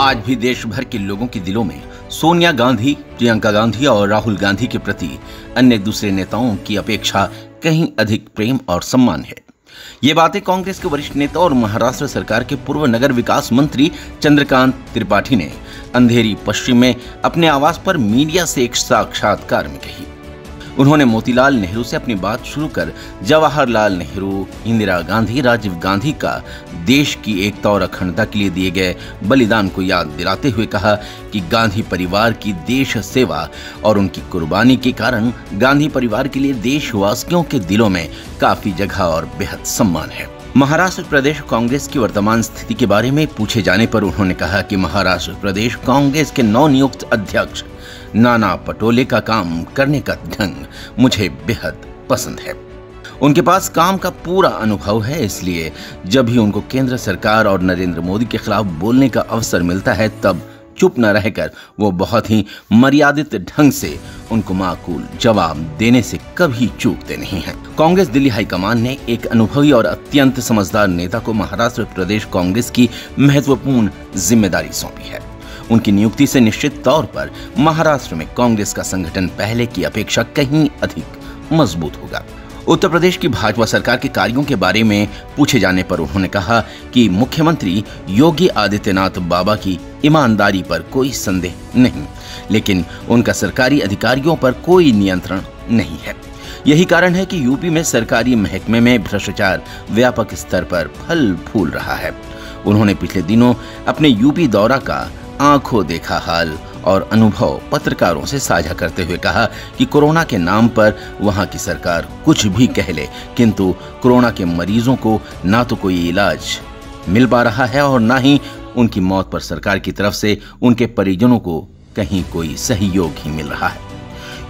आज भी देश भर के लोगों के दिलों में सोनिया गांधी, प्रियंका गांधी और राहुल गांधी के प्रति अन्य दूसरे नेताओं की अपेक्षा कहीं अधिक प्रेम और सम्मान है। ये बातें कांग्रेस के वरिष्ठ नेता और महाराष्ट्र सरकार के पूर्व नगर विकास मंत्री चंद्रकांत त्रिपाठी ने अंधेरी पश्चिम में अपने आवास पर मीडिया से एक साक्षात्कार में कही। उन्होंने मोतीलाल नेहरू से अपनी बात शुरू कर जवाहरलाल नेहरू, इंदिरा गांधी, राजीव गांधी का देश की एकता और अखंडता के लिए दिए गए बलिदान को याद दिलाते हुए कहा कि गांधी परिवार की देश सेवा और उनकी कुर्बानी के कारण गांधी परिवार के लिए देशवासियों के दिलों में काफी जगह और बेहद सम्मान है। महाराष्ट्र प्रदेश कांग्रेस की वर्तमान स्थिति के बारे में पूछे जाने पर उन्होंने कहा कि महाराष्ट्र प्रदेश कांग्रेस के नवनियुक्त अध्यक्ष नाना पटोले का काम करने का ढंग मुझे बेहद पसंद है। उनके पास काम का पूरा अनुभव है, इसलिए जब भी उनको केंद्र सरकार और नरेंद्र मोदी के खिलाफ बोलने का अवसर मिलता है तब चुप न रहकर वो बहुत ही मर्यादित ढंग से उनको माकूल जवाब देने से कभी चूकते नहीं हैं। कांग्रेस दिल्ली हाईकमान ने एक अनुभवी और अत्यंत समझदार नेता को महाराष्ट्र प्रदेश कांग्रेस की महत्वपूर्ण जिम्मेदारी सौंपी है। उनकी नियुक्ति से निश्चित तौर पर महाराष्ट्र में कांग्रेस का संगठन पहले की अपेक्षा कहीं अधिक मजबूत होगा। उत्तर प्रदेश की भाजपा सरकार के कार्यों के बारे में पूछे जाने पर उन्होंने कहा कि मुख्यमंत्री योगी आदित्यनाथ बाबा की ईमानदारी पर कोई संदेह नहीं, लेकिन उनका सरकारी अधिकारियों पर कोई नियंत्रण नहीं है। यही कारण है कि यूपी में सरकारी महकमे में भ्रष्टाचार व्यापक स्तर पर फल फूल रहा है। उन्होंने पिछले दिनों अपने यूपी दौरा का आंखों देखा हाल और अनुभव पत्रकारों से साझा करते हुए कहा कि कोरोना के नाम पर वहां की सरकार कुछ भी कह ले, किंतु कोरोना के मरीजों को ना तो कोई इलाज मिल पा रहा है और ना ही उनकी मौत पर सरकार की तरफ से उनके परिजनों को कहीं कोई सहयोग ही मिल रहा है।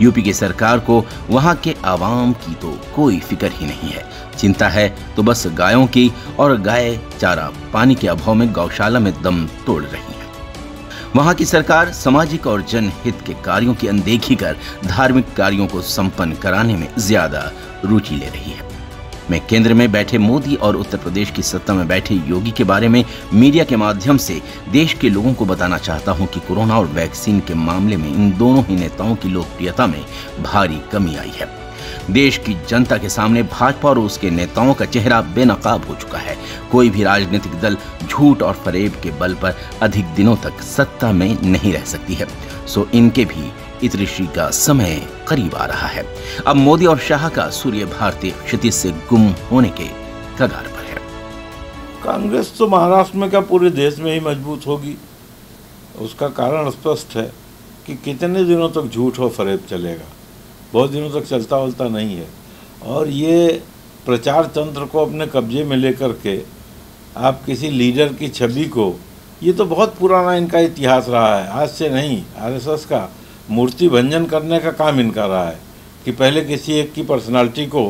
यूपी की सरकार को वहां के आवाम की तो कोई फिक्र ही नहीं है। चिंता है तो बस गायों की, और गाय चारा पानी के अभाव में गौशाला में दम तोड़ रही है। वहां की सरकार सामाजिक और जनहित के कार्यों की अनदेखी कर धार्मिक कार्यों को संपन्न कराने में ज्यादा रुचि ले रही है। मैं केंद्र में बैठे मोदी और उत्तर प्रदेश की सत्ता में बैठे योगी के बारे में मीडिया के माध्यम से देश के लोगों को बताना चाहता हूं कि कोरोना और वैक्सीन के मामले में इन दोनों ही नेताओं की लोकप्रियता में भारी कमी आई है। देश की जनता के सामने भाजपा और उसके नेताओं का चेहरा बेनकाब हो चुका है। कोई भी राजनीतिक दल झूठ और फरेब के बल पर अधिक दिनों तक सत्ता में नहीं रह सकती है। सो इनके भी इतरिशी का समय करीब आ रहा है। अब मोदी और शाह का सूर्य भारतीय क्षितिज से गुम होने के कगार पर है। कांग्रेस तो महाराष्ट्र में क्या पूरे देश में ही मजबूत होगी। उसका कारण स्पष्ट है कि कितने दिनों तक झूठ और फरेब चलेगा। बहुत दिनों तक चलता वलता नहीं है। और ये प्रचार तंत्र को अपने कब्जे में लेकर के आप किसी लीडर की छवि को, ये तो बहुत पुराना इनका इतिहास रहा है, आज से नहीं। आरएसएस का मूर्ति भंजन करने का काम इनका रहा है कि पहले किसी एक की पर्सनालिटी को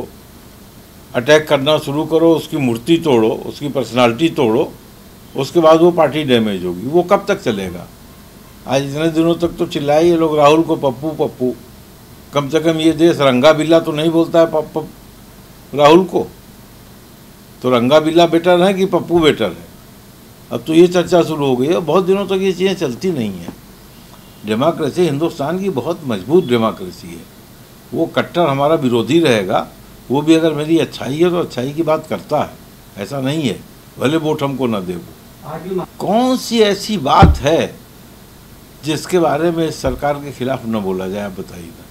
अटैक करना शुरू करो, उसकी मूर्ति तोड़ो, उसकी पर्सनालिटी तोड़ो, उसके बाद वो पार्टी डैमेज होगी। वो कब तक चलेगा? आज इतने दिनों तक तो चिल्लाए ये लोग राहुल को पप्पू पप्पू। कम से कम ये देश रंगा बिल्ला तो नहीं बोलता है राहुल को। तो रंगा बिल्ला बेटर है कि पप्पू बेटर है? अब तो ये चर्चा शुरू हो गई है। बहुत दिनों तक ये चीज़ें चलती नहीं हैं। डेमोक्रेसी हिंदुस्तान की बहुत मजबूत डेमोक्रेसी है। वो कट्टर हमारा विरोधी रहेगा, वो भी अगर मेरी अच्छाई है तो अच्छाई की बात करता है, ऐसा नहीं है भले वोट हमको ना दे। वो कौन सी ऐसी बात है जिसके बारे में सरकार के खिलाफ न बोला जाए? आप बताइए ना।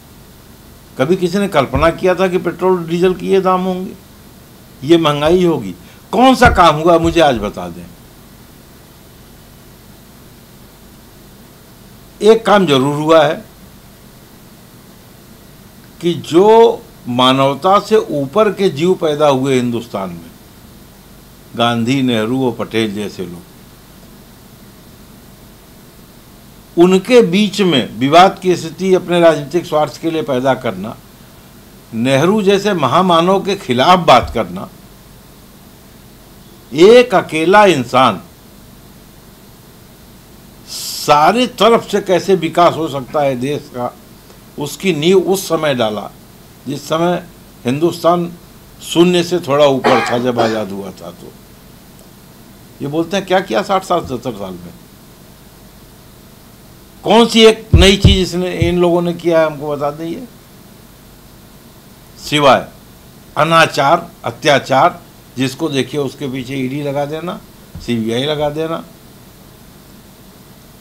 कभी किसी ने कल्पना किया था कि पेट्रोल डीजल की ये दाम होंगे, ये महंगाई होगी? कौन सा काम हुआ मुझे आज बता दें। एक काम जरूर हुआ है कि जो मानवता से ऊपर के जीव पैदा हुए हिंदुस्तान में, गांधी, नेहरू और पटेल जैसे लोग, उनके बीच में विवाद की स्थिति अपने राजनीतिक स्वार्थ के लिए पैदा करना, नेहरू जैसे महामानव के खिलाफ बात करना, एक अकेला इंसान सारे तरफ से कैसे विकास हो सकता है देश का, उसकी नींव उस समय डाला जिस समय हिंदुस्तान शून्य से थोड़ा ऊपर था, जब आज़ाद हुआ था। तो ये बोलते हैं क्या किया 60 साल 70 साल में? कौन सी एक नई चीज इसने इन लोगों ने किया है, हमको बता दीजिए, सिवाय अनाचार, अत्याचार, जिसको देखिए उसके पीछे ईडी लगा देना, सीबीआई लगा देना,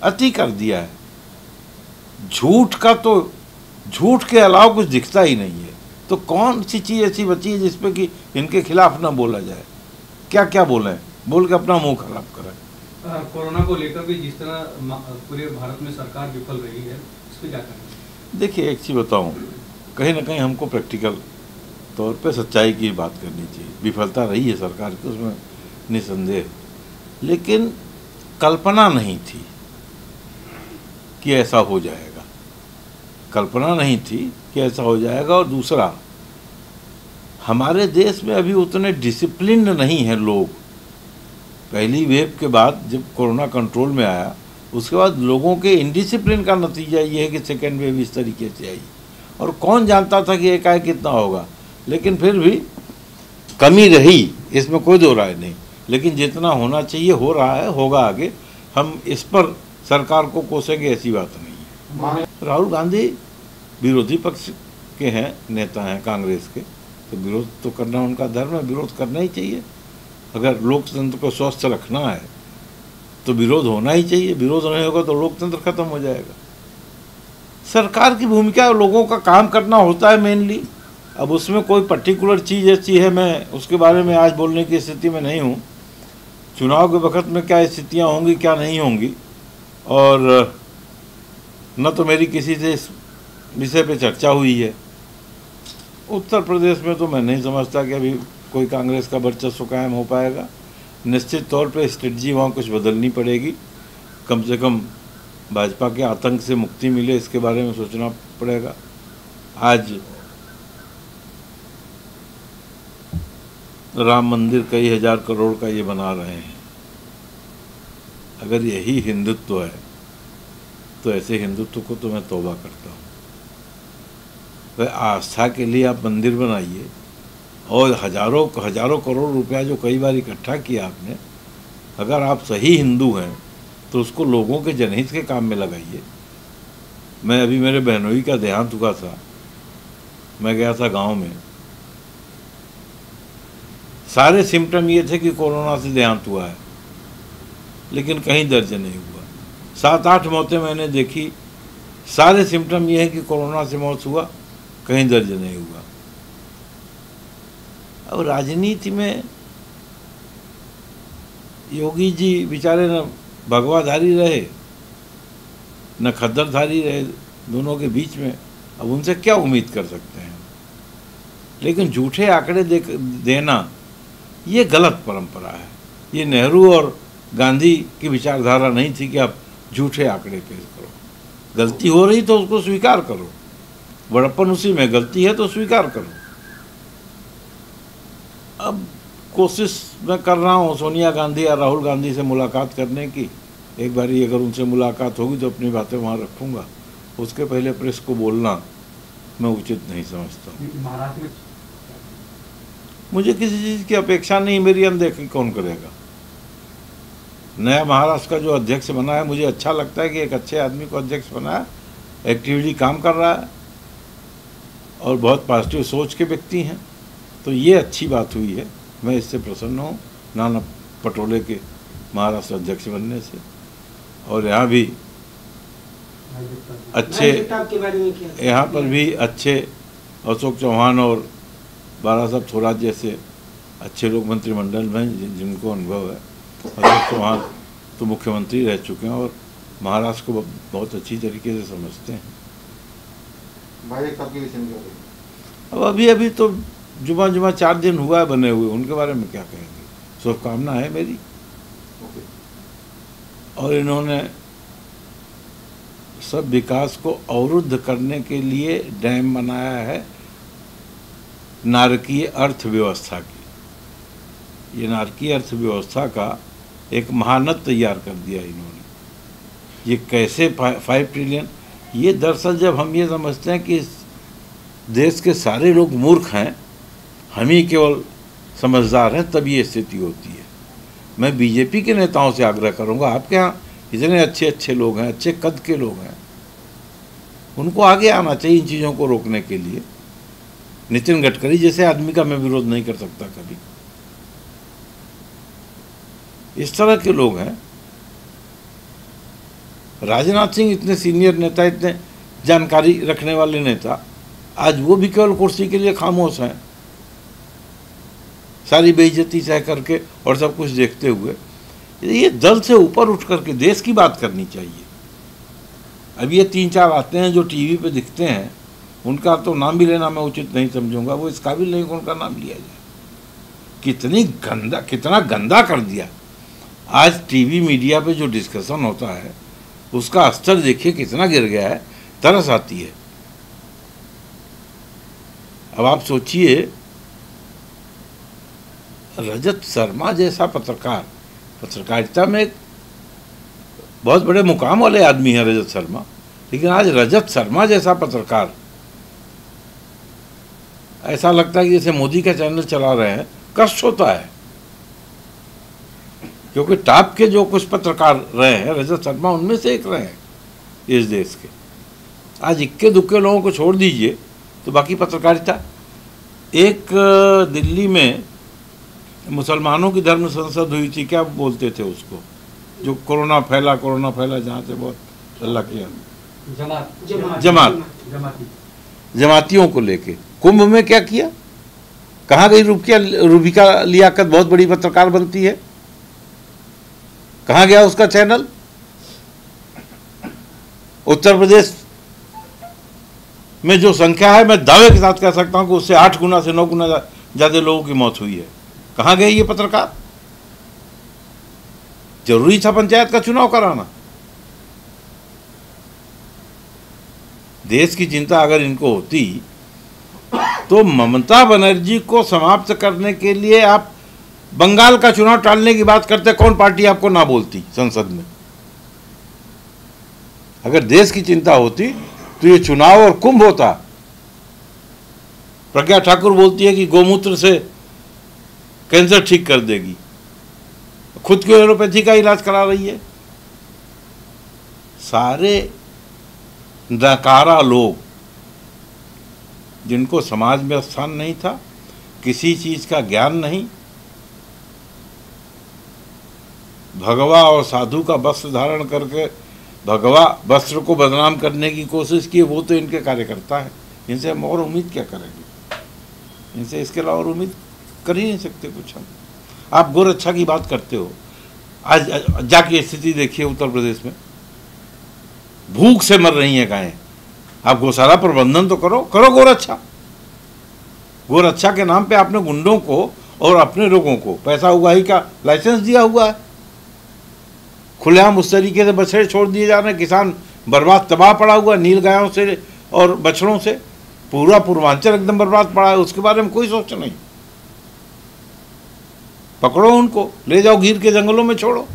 अति कर दिया है। झूठ का तो, झूठ के अलावा कुछ दिखता ही नहीं है। तो कौन सी चीज़ ऐसी बची है जिसपे कि इनके खिलाफ ना बोला जाए? क्या क्या बोलें, बोल के अपना मुंह खराब करें। कोरोना को लेकर भी जिस तरह पूरे भारत में सरकार विफल रही है, इस पर क्या करें? देखिए एक चीज़ बताऊं, कहीं ना कहीं हमको प्रैक्टिकल तौर पे सच्चाई की बात करनी चाहिए। विफलता रही है सरकार की, उसमें निसंदेह, लेकिन कल्पना नहीं थी कि ऐसा हो जाएगा। कल्पना नहीं थी कि ऐसा हो जाएगा। और दूसरा, हमारे देश में अभी उतने डिसिप्लिन नहीं है लोग। पहली वेव के बाद जब कोरोना कंट्रोल में आया, उसके बाद लोगों के इनडिसिप्लिन का नतीजा ये है कि सेकेंड वेव इस तरीके से आई। और कौन जानता था कि एकाएक कितना होगा, लेकिन फिर भी कमी रही, इसमें कोई दो राय नहीं। लेकिन जितना होना चाहिए हो रहा है, होगा आगे। हम इस पर सरकार को कोसेंगे ऐसी बात नहीं है। राहुल गांधी विरोधी पक्ष के हैं, नेता हैं कांग्रेस के, तो विरोध तो करना उनका धर्म है, विरोध करना ही चाहिए। अगर लोकतंत्र को स्वस्थ रखना है तो विरोध होना ही चाहिए। विरोध नहीं होगा तो लोकतंत्र खत्म हो जाएगा। सरकार की भूमिका लोगों का काम करना होता है मेनली। अब उसमें कोई पर्टिकुलर चीज़ ऐसी है, मैं उसके बारे में आज बोलने की स्थिति में नहीं हूँ। चुनाव के वक्त में क्या स्थितियाँ होंगी क्या नहीं होंगी, और न तो मेरी किसी से इस विषय पे चर्चा हुई है। उत्तर प्रदेश में तो मैं नहीं समझता कि अभी कोई कांग्रेस का वर्चस्व कायम हो पाएगा। निश्चित तौर पे स्ट्रेटजी वहाँ कुछ बदलनी पड़ेगी। कम से कम भाजपा के आतंक से मुक्ति मिले, इसके बारे में सोचना पड़ेगा। आज राम मंदिर कई हजार करोड़ का ये बना रहे हैं। अगर यही हिंदुत्व है तो ऐसे हिंदुत्व को तो मैं तौबा करता हूँ। वह आस्था के लिए आप मंदिर बनाइए, और हजारों करोड़ रुपया जो कई बार इकट्ठा किया आपने, अगर आप सही हिंदू हैं तो उसको लोगों के जनहित के काम में लगाइए। मैं अभी मेरे बहनोई का देहांत हुआ था, मैं गया था गांव में। सारे सिम्टम ये थे कि कोरोना से देहांत हुआ है, लेकिन कहीं दर्ज नहीं हुआ। 7-8 मौतें मैंने देखी, सारे सिम्टम ये है कि कोरोना से मौत हुआ, कहीं दर्ज नहीं हुआ। अब राजनीति में योगी जी बेचारे न भगवाधारी रहे न खद्दरधारी रहे, दोनों के बीच में। अब उनसे क्या उम्मीद कर सकते हैं? लेकिन झूठे आंकड़े देना ये गलत परंपरा है। ये नेहरू और गांधी की विचारधारा नहीं थी कि आप झूठे आंकड़े पेश करो। गलती हो रही तो उसको स्वीकार करो, बड़प्पन उसी में, गलती है तो स्वीकार करो। अब कोशिश मैं कर रहा हूँ सोनिया गांधी या राहुल गांधी से मुलाकात करने की। एक बारी अगर उनसे मुलाकात होगी तो अपनी बातें वहाँ रखूँगा। उसके पहले प्रेस को बोलना मैं उचित नहीं समझता। महाराष्ट्र में मुझे किसी चीज़ की अपेक्षा नहीं, मेरी अनदेखी कौन करेगा। नया महाराष्ट्र का जो अध्यक्ष बना है, मुझे अच्छा लगता है कि एक अच्छे आदमी को अध्यक्ष बनाया, एक्टिवली काम कर रहा है और बहुत पॉजिटिव सोच के व्यक्ति हैं, तो ये अच्छी बात हुई है। मैं इससे प्रसन्न हूँ नाना पटोले के महाराष्ट्र अध्यक्ष बनने से। और यहाँ भी अच्छे, यहाँ पर भी अच्छे अशोक चौहान और बाला साहब थोराट जैसे अच्छे लोग मंत्रिमंडल में जिनको अनुभव है। अशोक चौहान तो मुख्यमंत्री रह चुके हैं और महाराष्ट्र को बहुत अच्छी तरीके से समझते हैं। अब अभी तो जुमा 4 दिन हुआ है बने हुए, उनके बारे में क्या कहेंगे? शुभकामना है मेरी। और इन्होंने सब विकास को अवरुद्ध करने के लिए डैम बनाया है नारकीय अर्थव्यवस्था की। ये नारकीय अर्थव्यवस्था का एक महानत तैयार कर दिया इन्होंने। ये कैसे 5 ट्रिलियन, ये दरअसल जब हम ये समझते हैं कि इस देश के सारे लोग मूर्ख हैं, हम ही केवल समझदार हैं, तब ये स्थिति होती है। मैं बीजेपी के नेताओं से आग्रह करूंगा, आपके यहाँ इतने अच्छे अच्छे लोग हैं, अच्छे कद के लोग हैं, उनको आगे आना चाहिए इन चीज़ों को रोकने के लिए। नितिन गडकरी जैसे आदमी का मैं विरोध नहीं कर सकता कभी। इस तरह के लोग हैं। राजनाथ सिंह इतने सीनियर नेता, इतने जानकारी रखने वाले नेता, आज वो भी केवल कुर्सी के लिए खामोश हैं, सारी बेइज्जती सह करके और सब कुछ देखते हुए। ये दल से ऊपर उठ करके देश की बात करनी चाहिए। अब ये 3-4 आते हैं जो टीवी पे दिखते हैं, उनका तो नाम भी लेना मैं उचित नहीं समझूंगा, वो इस काबिल नहीं कि उनका नाम लिया जाए। कितना गंदा कर दिया। आज टीवी मीडिया पे जो डिस्कशन होता है उसका स्तर देखिए कितना गिर गया है, तरस आती है। अब आप सोचिए, रजत शर्मा जैसा पत्रकार, पत्रकारिता में एक बहुत बड़े मुकाम वाले आदमी हैं रजत शर्मा, लेकिन आज रजत शर्मा जैसा पत्रकार, ऐसा लगता है कि जैसे मोदी का चैनल चला रहे हैं। कष्ट होता है, क्योंकि टॉप के जो कुछ पत्रकार रहे हैं, रजत शर्मा उनमें से एक रहे हैं इस देश के। आज इक्के दुक्के लोगों को छोड़ दीजिए तो बाकी पत्रकारिता। एक दिल्ली में मुसलमानों की धर्म संसद हुई थी, क्या बोलते थे उसको, जो कोरोना फैला जहाँ से बहुत अल्लाह किया, जमातियों को लेके कुंभ में क्या किया, कहाँ गई रूबिका लियाकत, बहुत बड़ी पत्रकार बनती है, कहाँ गया उसका चैनल। उत्तर प्रदेश में जो संख्या है, मैं दावे के साथ कह सकता हूं कि उससे 8 गुना से 9 गुना ज्यादा लोगों की मौत हुई है। कहाँ गए ये पत्रकार? जरूरी था पंचायत का चुनाव कराना। देश की चिंता अगर इनको होती तो ममता बनर्जी को समाप्त करने के लिए आप बंगाल का चुनाव टालने की बात करते, कौन पार्टी आपको ना बोलती संसद में? अगर देश की चिंता होती तो ये चुनाव और कुंभ होता। प्रज्ञा ठाकुर बोलती है कि गोमूत्र से कैंसर ठीक कर देगी, खुद की एलोपैथी का इलाज करा रही है। सारे नकारा लोग, जिनको समाज में स्थान नहीं था, किसी चीज का ज्ञान नहीं, भगवा और साधु का वस्त्र धारण करके भगवा वस्त्र को बदनाम करने की कोशिश की, वो तो इनके कार्यकर्ता हैं। इनसे हम और उम्मीद क्या करेंगे? इनसे इसके अलावा और उम्मीद कर ही नहीं सकते कुछ हम। आप गोरक्षा की बात करते हो, आज जाके स्थिति देखिए उत्तर प्रदेश में, भूख से मर रही हैं गायें। आप गौशाला प्रबंधन तो करो गोरक्षा। गोरक्षा के नाम पे आपने गुंडों को और अपने लोगों को पैसा उगाही का लाइसेंस दिया हुआ है। खुलेआम उस तरीके से बछड़े छोड़ दिए जा रहे हैं, किसान बर्बाद तबाह पड़ा हुआ नील गायों से और बछड़ों से। पूरा पूर्वांचल एकदम बर्बाद पड़ा है, उसके बारे में कोई सोच नहीं। पकड़ो उनको, ले जाओ गिर के जंगलों में छोड़ो,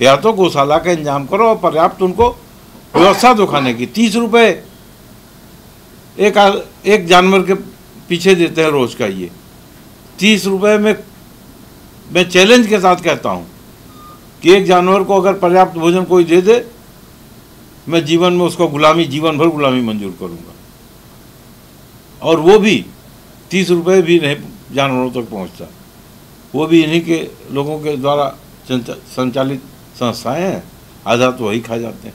या तो गौशाला का इंतजाम करो और पर्याप्त उनको व्यवस्था दिखाने की। 30 रुपए एक जानवर के पीछे देते हैं रोज का। ये 30 रुपए में मैं चैलेंज के साथ कहता हूं कि एक जानवर को अगर पर्याप्त भोजन कोई दे दे, मैं जीवन में उसको जीवन भर गुलामी मंजूर करूंगा। और वो भी 30 रुपए भी नहीं जानवरों तक पहुंचता, वो भी इन्हीं के लोगों के द्वारा संचालित संस्थाएं हैं, आधा तो वही खा जाते हैं।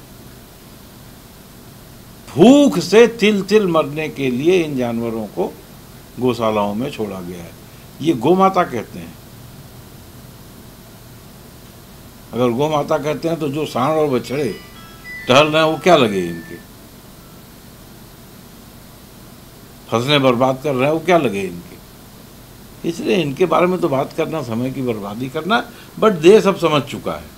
भूख से तिल तिल मरने के लिए इन जानवरों को गौशालाओं में छोड़ा गया है। ये गौ माता कहते हैं। अगर गौ माता कहते हैं तो जो सांड और बछड़े टहल रहे हैं वो क्या लगे इनके, फसलें बर्बाद कर रहे हैं वो क्या लगे इनके। इसलिए इनके बारे में तो बात करना समय की बर्बादी करना। बट देश अब समझ चुका है,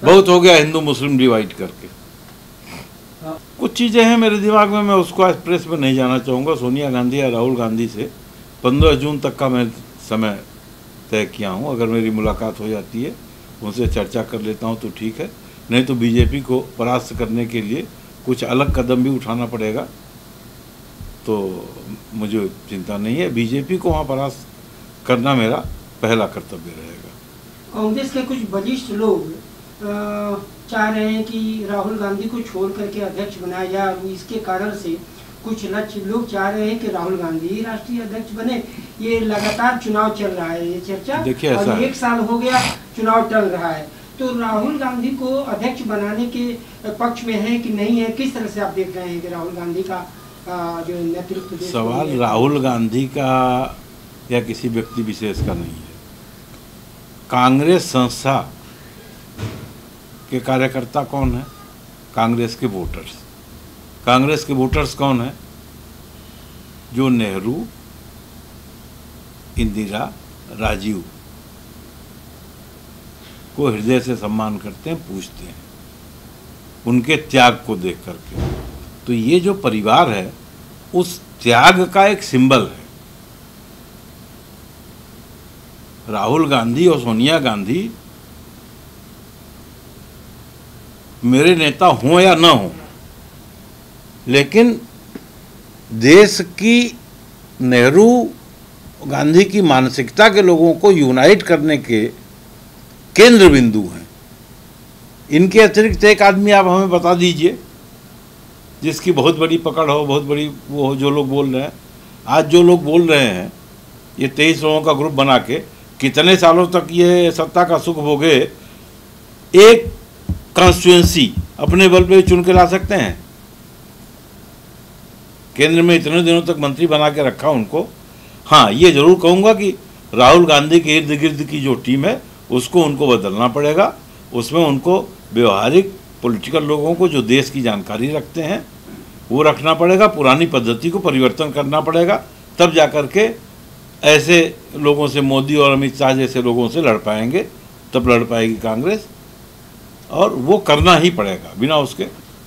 बहुत हो गया हिंदू मुस्लिम डिवाइड करके। कुछ चीज़ें हैं मेरे दिमाग में, मैं उसको आज प्रेस में नहीं जाना चाहूँगा। सोनिया गांधी या राहुल गांधी से 15 जून तक का मैं समय तय किया हूँ। अगर मेरी मुलाकात हो जाती है, उनसे चर्चा कर लेता हूँ तो ठीक है, नहीं तो बीजेपी को परास्त करने के लिए कुछ अलग कदम भी उठाना पड़ेगा तो मुझे चिंता नहीं है। बीजेपी को वहाँ परास्त करना मेरा पहला कर्तव्य रहेगा। कांग्रेस के कुछ वरिष्ठ लोग चाह रहे हैं कि राहुल गांधी को छोड़ करके अध्यक्ष बनाया जाए और इसके कारण से कुछ लक्ष्य लोग चाह रहे हैं कि राहुल गांधी ही राष्ट्रीय अध्यक्ष बने। ये लगातार चुनाव चल रहा है, ये चर्चा, और 1 साल हो गया चुनाव टल रहा है। तो राहुल गांधी को अध्यक्ष बनाने के पक्ष में है कि नहीं है? किस तरह से आप देख रहे हैं कि राहुल गांधी का जो नेतृत्व? सवाल राहुल गांधी का या किसी व्यक्ति विशेष का नहीं है। कांग्रेस संस्था के कार्यकर्ता कौन है? कांग्रेस के वोटर्स। कांग्रेस के वोटर्स कौन है? जो नेहरू, इंदिरा, राजीव को हृदय से सम्मान करते हैं, पूजते हैं, उनके त्याग को देख करके। तो ये जो परिवार है उस त्याग का एक सिंबल है। राहुल गांधी और सोनिया गांधी मेरे नेता हों या ना हों, लेकिन देश की नेहरू गांधी की मानसिकता के लोगों को यूनाइट करने के केंद्र बिंदु हैं। इनके अतिरिक्त एक आदमी आप हमें बता दीजिए जिसकी बहुत बड़ी पकड़ हो, बहुत बड़ी वो हो, जो लोग बोल रहे हैं। आज जो लोग बोल रहे हैं, ये 23 लोगों का ग्रुप बना के कितने सालों तक ये सत्ता का सुख भोगे, एक कॉन्स्टिट्यूएंसी अपने बल पे चुन के ला सकते हैं? केंद्र में इतने दिनों तक मंत्री बना के रखा उनको। हाँ, ये जरूर कहूँगा कि राहुल गांधी के इर्द गिर्द की जो टीम है उसको उनको बदलना पड़ेगा। उसमें उनको व्यवहारिक पॉलिटिकल लोगों को जो देश की जानकारी रखते हैं वो रखना पड़ेगा। पुरानी पद्धति को परिवर्तन करना पड़ेगा, तब जा कर के ऐसे लोगों से, मोदी और अमित शाह जैसे लोगों से लड़ पाएंगे, तब लड़ पाएगी कांग्रेस। और वो करना ही पड़ेगा, बिना उसके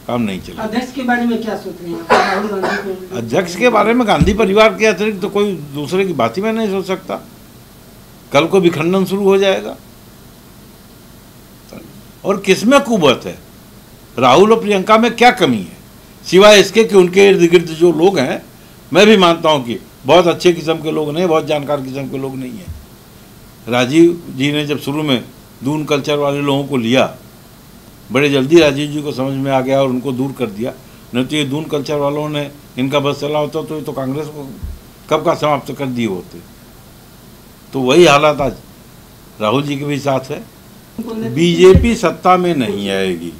काम नहीं चलेगा। अध्यक्ष के बारे में क्या सोच रहे हैं राहुल गांधी को? अध्यक्ष के बारे में गांधी परिवार के अतिरिक्त तो कोई दूसरे की बात ही मैं नहीं सोच सकता। कल को विखंडन शुरू हो जाएगा। और किसमें कुवत है? राहुल और प्रियंका में क्या कमी है, सिवाय इसके कि उनके इर्द गिर्द जो लोग हैं, मैं भी मानता हूं कि बहुत अच्छे किस्म के लोग नहीं, बहुत जानकार किस्म के लोग नहीं हैं। राजीव जी ने जब शुरू में दून कल्चर वाले लोगों को लिया, बड़े जल्दी राजीव जी को समझ में आ गया और उनको दूर कर दिया। नहीं तो ये दून कल्चर वालों ने इनका बस चला होता तो ये तो कांग्रेस को कब का समाप्त कर दिए होते। तो वही हालात आज राहुल जी के भी साथ है। बीजेपी सत्ता में नहीं आएगी।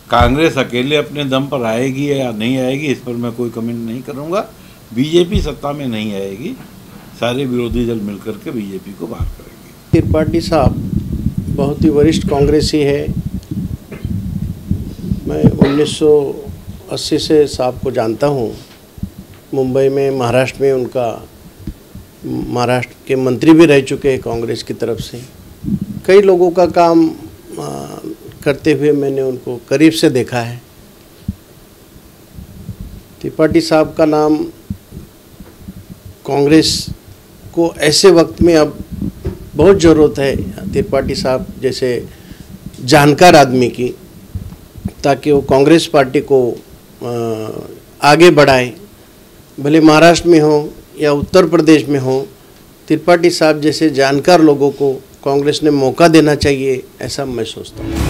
कांग्रेस अकेले अपने दम पर आएगी या नहीं आएगी, इस पर मैं कोई कमेंट नहीं करूंगा। बीजेपी सत्ता में नहीं आएगी, सारे विरोधी दल मिलकर के बीजेपी को बाहर करेंगे। त्रिपाठी साहब बहुत ही वरिष्ठ कांग्रेसी है। मैं 1980 से साहब को जानता हूँ। मुंबई में, महाराष्ट्र में उनका, महाराष्ट्र के मंत्री भी रह चुके हैं कांग्रेस की तरफ से। कई लोगों का काम करते हुए मैंने उनको करीब से देखा है। त्रिपाठी साहब का नाम कांग्रेस को ऐसे वक्त में अब बहुत ज़रूरत है, त्रिपाठी साहब जैसे जानकार आदमी की, ताकि वो कांग्रेस पार्टी को आगे बढ़ाए। भले महाराष्ट्र में हो या उत्तर प्रदेश में हो, त्रिपाठी साहब जैसे जानकार लोगों को कांग्रेस ने मौका देना चाहिए, ऐसा मैं सोचता हूँ।